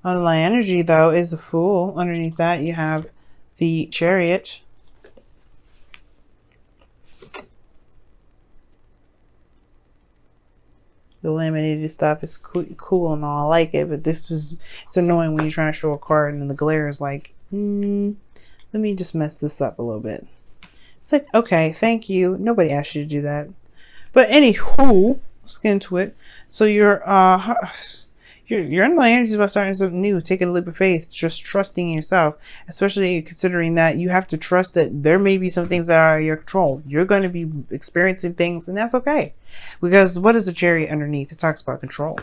Underlying energy, though, is the Fool. Underneath that, you have the Chariot. The laminated stuff is cool and all. I like it, but it's annoying when you're trying to show a card and then the glare is like, let me just mess this up a little bit. It's like, okay, thank you. Nobody asked you to do that. But anywho, let's get into it. So your underlying energy is about starting something new, taking a leap of faith, just trusting in yourself, especially considering that you have to trust that there may be some things that are out of your control. You're going to be experiencing things, and that's okay. Because what is the Chariot underneath? It talks about control.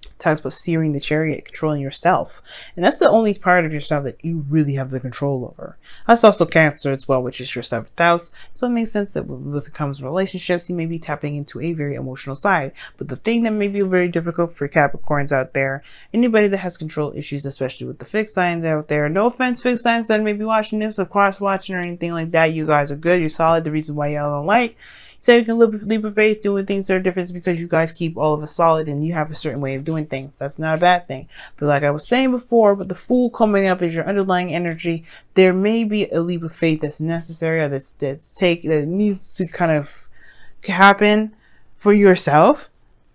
It talks about steering the chariot, controlling yourself. And that's the only part of yourself that you really have the control over. That's also Cancer as well, which is your 7th house. So it makes sense that when it comes to relationships, you may be tapping into a very emotional side. But the thing that may be very difficult for Capricorns out there, anybody that has control issues, especially with the fixed signs out there, no offense, fixed signs that may be watching this or cross watching or anything like that, you guys are good, you're solid. The reason why y'all don't like, so you can leap of faith doing things that are different because you guys keep all of us solid and you have a certain way of doing things. That's not a bad thing. But like I was saying before, with the Fool coming up as your underlying energy, there may be a leap of faith that's necessary or that needs to kind of happen for yourself,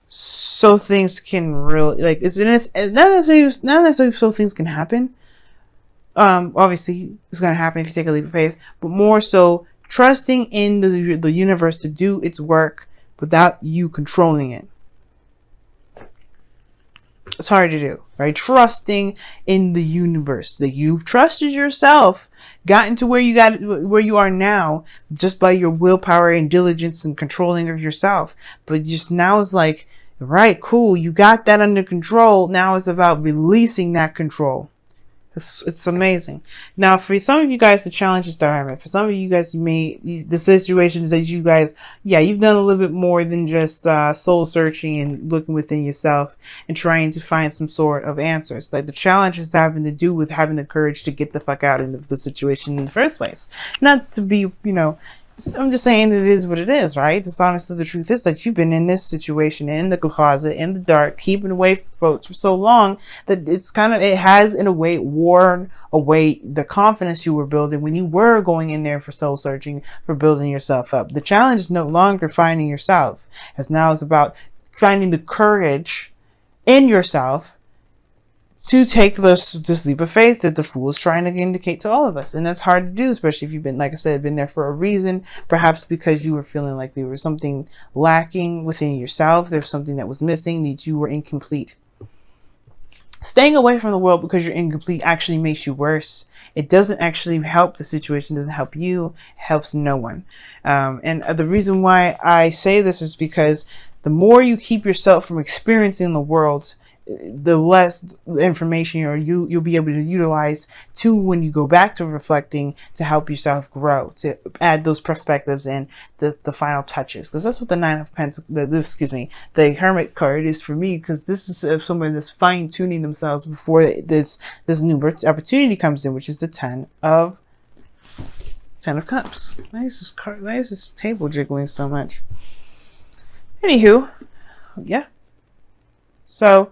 so things can really not necessarily so things can happen. Obviously it's going to happen if you take a leap of faith, but more so trusting in the universe to do its work without you controlling it. It's hard to do, right? Trusting in the universe, that you've trusted yourself, gotten to where you are now just by your willpower and diligence and controlling of yourself. But just now it's like, right, cool, you got that under control. Now it's about releasing that control. It's amazing. Now, for some of you guys, the challenge is the Hermit. For some of you guys, the situations that you guys, you've done a little bit more than just soul searching and looking within yourself and trying to find some sort of answers. Like the challenge is having to do with having the courage to get the fuck out of the situation in the first place. Not to be, I'm just saying that it is what it is, right? Honestly, the truth is that you've been in this situation, in the closet, in the dark, keeping away from folks for so long that it has in a way worn away the confidence you were building when you were going in there for soul searching, for building yourself up. The challenge is no longer finding yourself, as now it's about finding the courage in yourself to take this leap of faith that the Fool is trying to indicate to all of us. And that's hard to do, especially if you've been, like I said, been there for a reason, perhaps because you were feeling like there was something lacking within yourself. There's something that was missing, that you were incomplete. Staying away from the world because you're incomplete actually makes you worse. It doesn't actually help the situation, doesn't help you, it helps no one. And the reason why I say this is because the more you keep yourself from experiencing the world, the less information you'll be able to utilize to when you go back to reflecting to help yourself grow, to add those perspectives and the final touches. Because that's what the Nine of Pentacles, the Hermit card is for me, because this is somebody that's fine-tuning themselves before this new opportunity comes in, which is the Ten of Cups. Why is this table jiggling so much? Anywho, yeah. So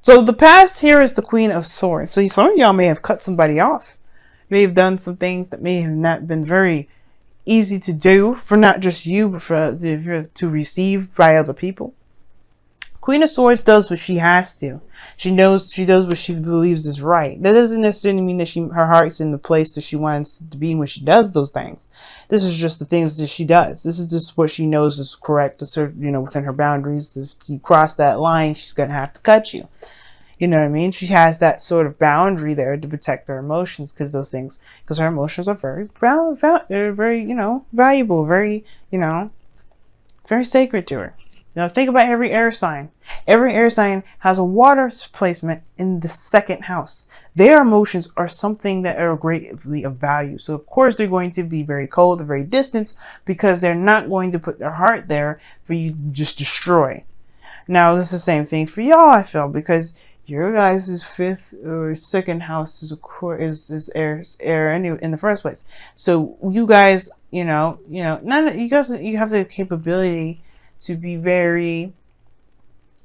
the past here is the Queen of Swords. So some of y'all may have cut somebody off. You may have done some things that may have not been very easy to do for not just you, but to receive by other people. Queen of Swords does what she has to. She does what she believes is right. That doesn't necessarily mean that her heart's in the place that she wants to be when she does those things. This is just the things that she does. This is just what she knows is correct to serve, within her boundaries. If you cross that line, she's gonna have to cut you. You know what I mean? She has that sort of boundary there to protect her emotions, because her emotions are very valuable, very, very sacred to her. Now think about every air sign. Every air sign has a water placement in the 2nd house. Their emotions are something that are greatly of value. So of course they're going to be very cold and very distant, because they're not going to put their heart there for you to just destroy. Now this is the same thing for y'all, I feel, because your guys' 5th or 2nd house is air anyway in the first place. So you guys, you have the capability to be very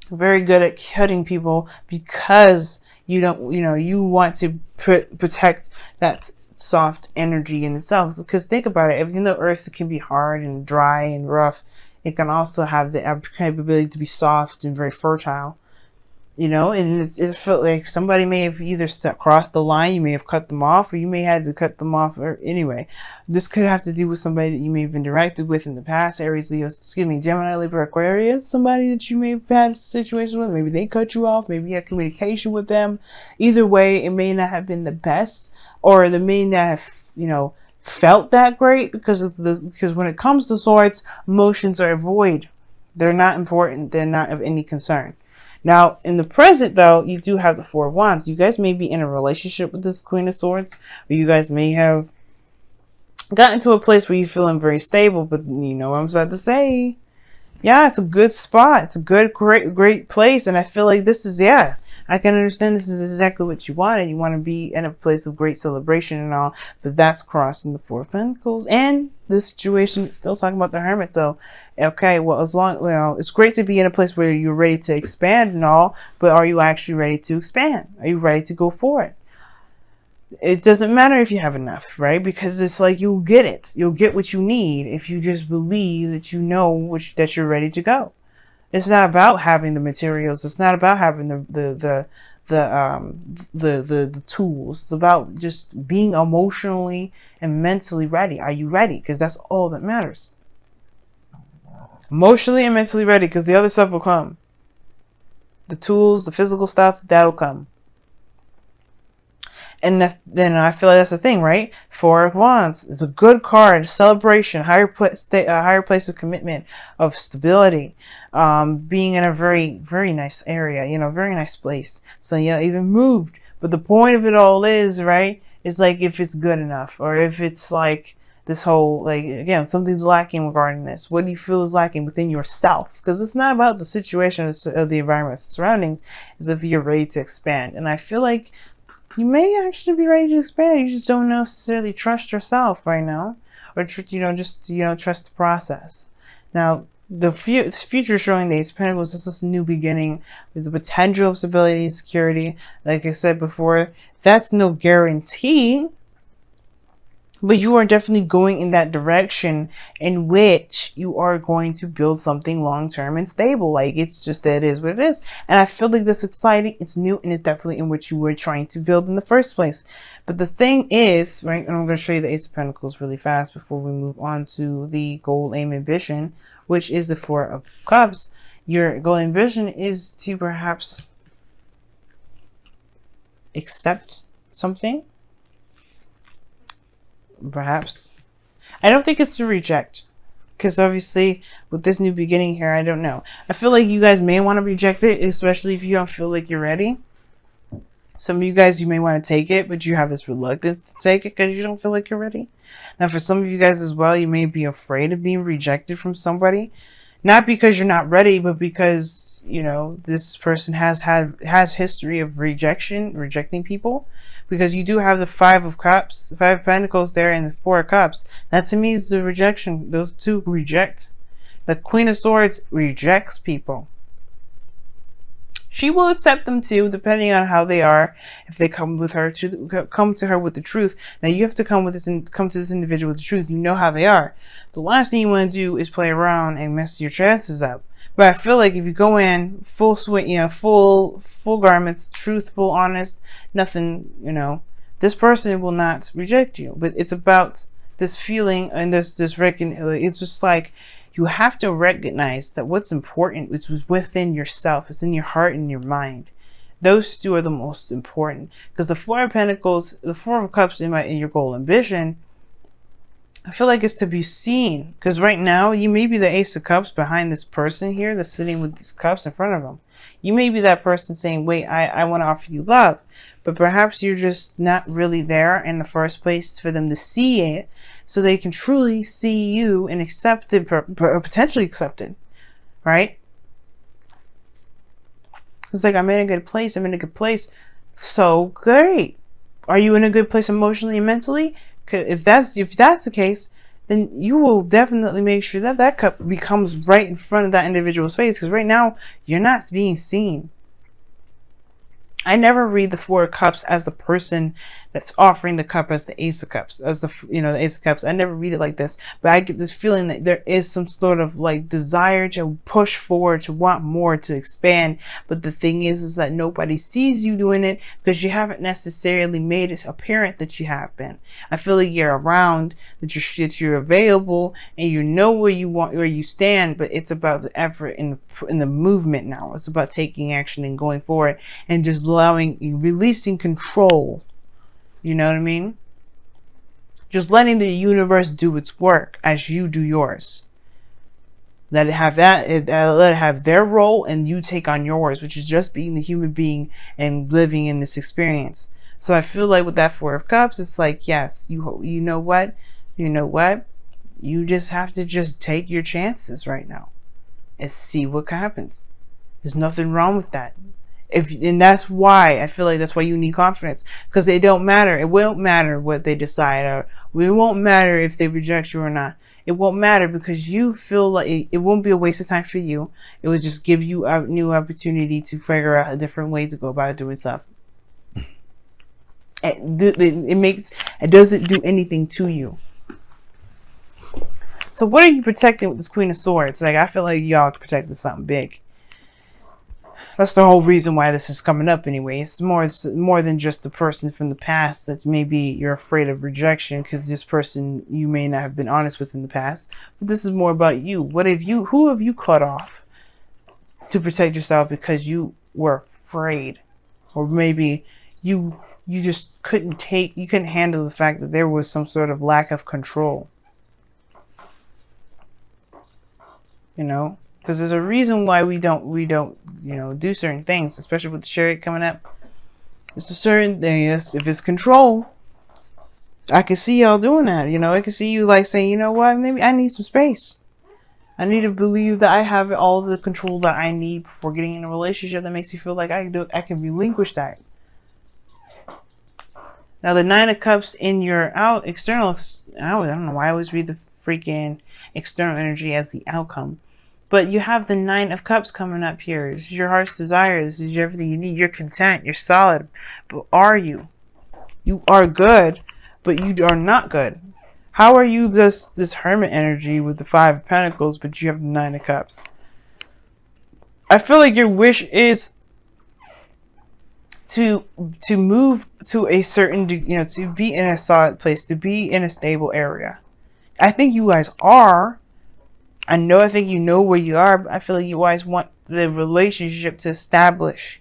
very good at cutting people because you don't, you want to protect that soft energy in itself. Because think about it, even though earth can be hard and dry and rough, it can also have the capability to be soft and very fertile. And it felt like somebody may have either crossed the line, you may have cut them off, or you may have had to cut them off. Or anyway, this could have to do with somebody that you may have interacted with in the past. Aries, Leo, Gemini, Libra, Aquarius, somebody that you may have had a situation with. Maybe they cut you off. Maybe you had communication with them. Either way, it may not have been the best, or they may not have, felt that great because when it comes to swords, emotions are void. They're not important. They're not of any concern. Now, in the present, though, you do have the Four of Wands. You guys may be in a relationship with this Queen of Swords, or you guys may have gotten to a place where you're feeling very stable, but you know what I'm about to say. Yeah, it's a good spot. It's a good, great place, and I feel like this is, I can understand this is exactly what you wanted. You want to be in a place of great celebration and all, but that's crossing the Four of Pentacles. And this situation is still talking about the Hermit. So, okay, well, it's great to be in a place where you're ready to expand and all, but are you actually ready to expand? Are you ready to go for it? It doesn't matter if you have enough, right? Because it's like you'll get it. You'll get what you need if you just believe that you know that you're ready to go. It's not about having the materials. It's not about having the tools. It's about just being emotionally and mentally ready. Are you ready? Because that's all that matters. Emotionally and mentally ready, because the other stuff will come. The tools, the physical stuff, that'll come. And then I feel like that's the thing, right? Four of Wands. It's a good card. Celebration, higher place of commitment, of stability, being in a very, very nice area, very nice place. So, even moved. But the point of it all is, right, is like if it's good enough, or if it's like this whole, like, again, something's lacking regarding this. What do you feel is lacking within yourself? Because it's not about the situation of the environment, the surroundings. It's if you're ready to expand. And I feel like you may actually be ready to expand. You just don't necessarily trust yourself right now, or trust the process. Now, the future showing the Ace of Pentacles is this new beginning with the potential of stability and security. Like I said before, that's no guarantee, but you are definitely going in that direction in which you are going to build something long-term and stable. Like, it's just that it is what it is. And I feel like that's exciting. It's new, and it's definitely in which you were trying to build in the first place. But the thing is, right, and I'm going to show you the Ace of Pentacles really fast before we move on to the goal, aim, ambition, which is the Four of Cups. Your goal, ambition is to perhaps accept something. Perhaps. I don't think it's to reject, because obviously with this new beginning here, I don't know. I feel like you guys may want to reject it, especially if you don't feel like you're ready. Some of you guys, you may want to take it, but you have this reluctance to take it because you don't feel like you're ready. Now, for some of you guys as well, you may be afraid of being rejected from somebody. Not because you're not ready, but because, this person has history of rejecting people. Because you do have the Five of Cups, the Five of Pentacles there, and the Four of Cups. That to me is the rejection. Those two reject. The Queen of Swords rejects people. She will accept them too, depending on how they are. If they come to her with the truth. Now you have to come to this individual with the truth. You know how they are. The last thing you want to do is play around and mess your chances up. But I feel like if you go in full swing, full garments, truthful, honest, nothing, this person will not reject you. But it's about this feeling and this it's just like you have to recognize that what's important is within yourself. It's in your heart and your mind. Those two are the most important, because the Four of Pentacles, the Four of Cups in your goal, ambition, I feel like it's to be seen, because right now you may be the Ace of Cups behind this person here that's sitting with these cups in front of them. You may be that person saying, wait, I want to offer you love, but perhaps you're just not really there in the first place for them to see it, so they can truly see you and accept it, potentially accept it, right? It's like, I'm in a good place. I'm in a good place. So great. Are you in a good place emotionally and mentally? If that's the case, then you will definitely make sure that that cup becomes right in front of that individual's face, because right now you're not being seen. I never read the Four of Cups as the person that's offering the cup as the Ace of Cups, as the, you know, the Ace of Cups. I never read it like this, but I get this feeling that there is some sort of like desire to push forward, to want more, to expand. But the thing is that nobody sees you doing it because you haven't necessarily made it apparent that you have been. I feel like you're around, that you're available, and you know where you want, where you stand. But it's about the effort in the movement now. It's about taking action and going forward, and just releasing control. You know what I mean? Just letting the universe do its work as you do yours. Let it have let it have their role, and you take on yours, which is just being the human being and living in this experience. So I feel like with that Four of Cups, it's like, yes, you know what? You know what? You just have to just take your chances right now and see what happens. There's nothing wrong with that. And that's why I feel like that's why you need confidence, because it don't matter. It won't matter what they decide, or it won't matter if they reject you or not. It won't matter, because you feel like it won't be a waste of time for you. It will just give you a new opportunity to figure out a different way to go about doing stuff. It doesn't do anything to you. So what are you protecting with this Queen of Swords? Like, I feel like y'all protecting something big. That's the whole reason why this is coming up anyway. It's more than just the person from the past that maybe you're afraid of rejection, because this person you may not have been honest with in the past. But this is more about you. Who have you cut off to protect yourself because you were afraid? Or maybe you just couldn't handle the fact that there was some sort of lack of control. You know? Because there's a reason why we don't, you know, do certain things, especially with the Chariot coming up. It's a certain thing. If it's control, I can see y'all doing that. You know, I can see you like saying, you know what, maybe I need some space. I need to believe that I have all the control that I need before getting in a relationship that makes me feel like I can relinquish that. Now the Nine of Cups in your external, I don't know why I always read the freaking external energy as the outcome. But you have the Nine of Cups coming up here. This is your heart's desire. This is everything you need. You're content. You're solid. But are you? You are good, but you are not good. How are you this Hermit energy with the Five of Pentacles, but you have the Nine of Cups? I feel like your wish is to move to a certain, you know, to be in a solid place, to be in a stable area. I think you guys are. I think you know where you are, but I feel like you always want the relationship to establish.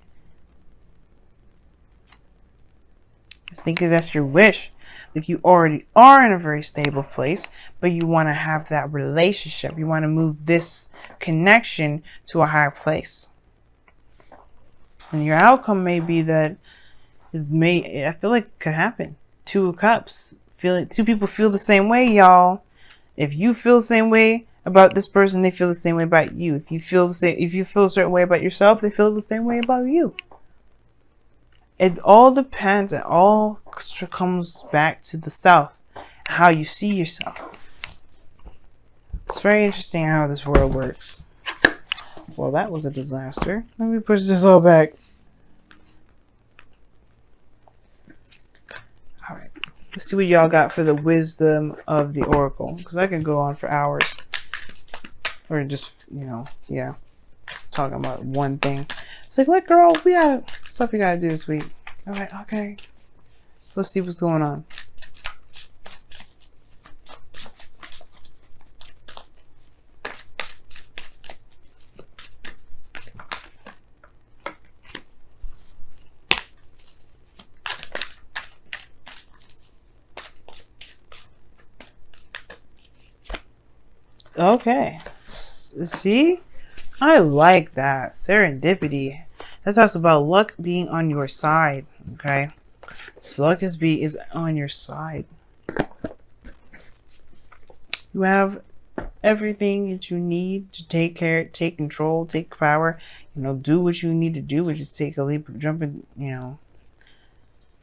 I think that's your wish. Like, you already are in a very stable place, but you want to have that relationship. You want to move this connection to a higher place. And your outcome may be that I feel like it could happen. Two of Cups. Two people feel the same way, y'all. If you feel the same way about this person, they feel the same way about you. If you feel a certain way about yourself, they feel the same way about you. It all depends. It all comes back to the self, how you see yourself. It's very interesting how this world works. Well, that was a disaster. Let me push this all back. All right. Let's see what y'all got for the wisdom of the Oracle, because I can go on for hours. Or just, you know, yeah, talking about one thing. It's like, look, girl, we got stuff we gotta do this week. All right, okay. Let's see what's going on. Okay. See? I like that. Serendipity. That talks about luck being on your side. Okay? So luck is on your side. You have everything that you need to take control, take power. You know, do what you need to do, which is take a leap, jump in, you know,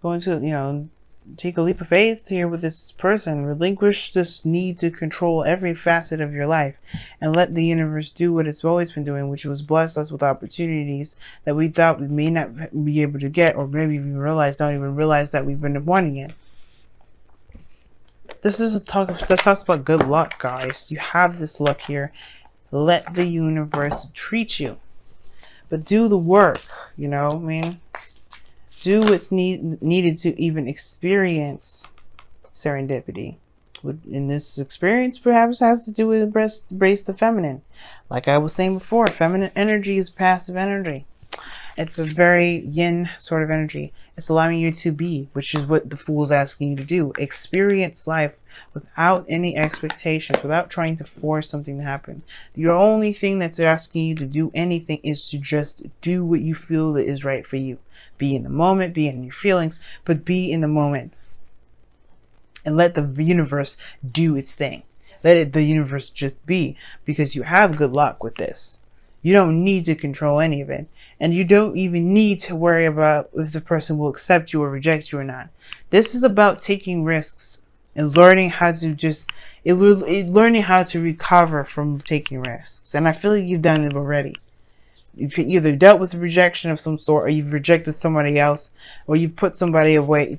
go into, you know, take a leap of faith here with this person. Relinquish this need to control every facet of your life and let the universe do what it's always been doing, which was bless us with opportunities that we thought we may not be able to get, or maybe even don't even realize that we've been wanting it. This is that talks about good luck, guys. You have this luck here. Let the universe treat you. But do the work, you know what I mean? Do what's needed to even experience serendipity. In this experience, perhaps has to do with embrace the feminine. Like I was saying before, feminine energy is passive energy. It's a very yin sort of energy. It's allowing you to be, which is what the Fool's asking you to do. Experience life without any expectations, without trying to force something to happen. The only thing that's asking you to do anything is to just do what you feel that is right for you. Be in the moment, be in your feelings, but be in the moment. And let the universe do its thing. Let the universe just be, because you have good luck with this. You don't need to control any of it. And you don't even need to worry about if the person will accept you or reject you or not. This is about taking risks and learning how to learning how to recover from taking risks. And I feel like you've done it already. You've either dealt with rejection of some sort, or you've rejected somebody else, or you've put somebody away.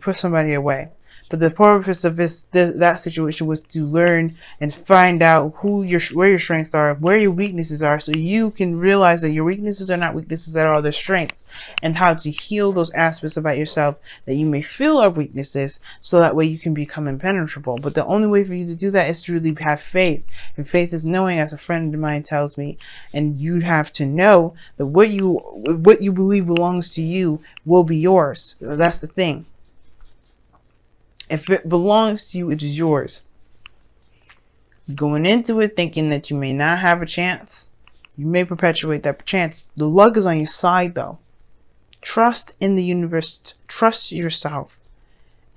But the purpose of that situation was to learn and find out where your strengths are, where your weaknesses are, so you can realize that your weaknesses are not weaknesses at all, they're strengths, and how to heal those aspects about yourself that you may feel are weaknesses, so that way you can become impenetrable. But the only way for you to do that is to really have faith. And faith is knowing, as a friend of mine tells me, and you have to know that what you believe belongs to you will be yours. That's the thing. If it belongs to you, it is yours. Going into it thinking that you may not have a chance, you may perpetuate that chance. The luck is on your side, though. Trust in the universe. Trust yourself.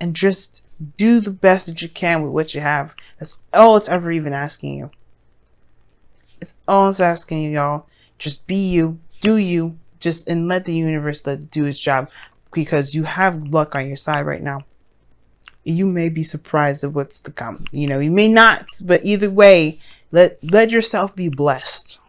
And just do the best that you can with what you have. That's all it's ever even asking you. It's all it's asking you, y'all. Just be you. Do you. And let the universe do its job. Because you have luck on your side right now. You may be surprised at what's to come. You know, you may not, but either way, let yourself be blessed.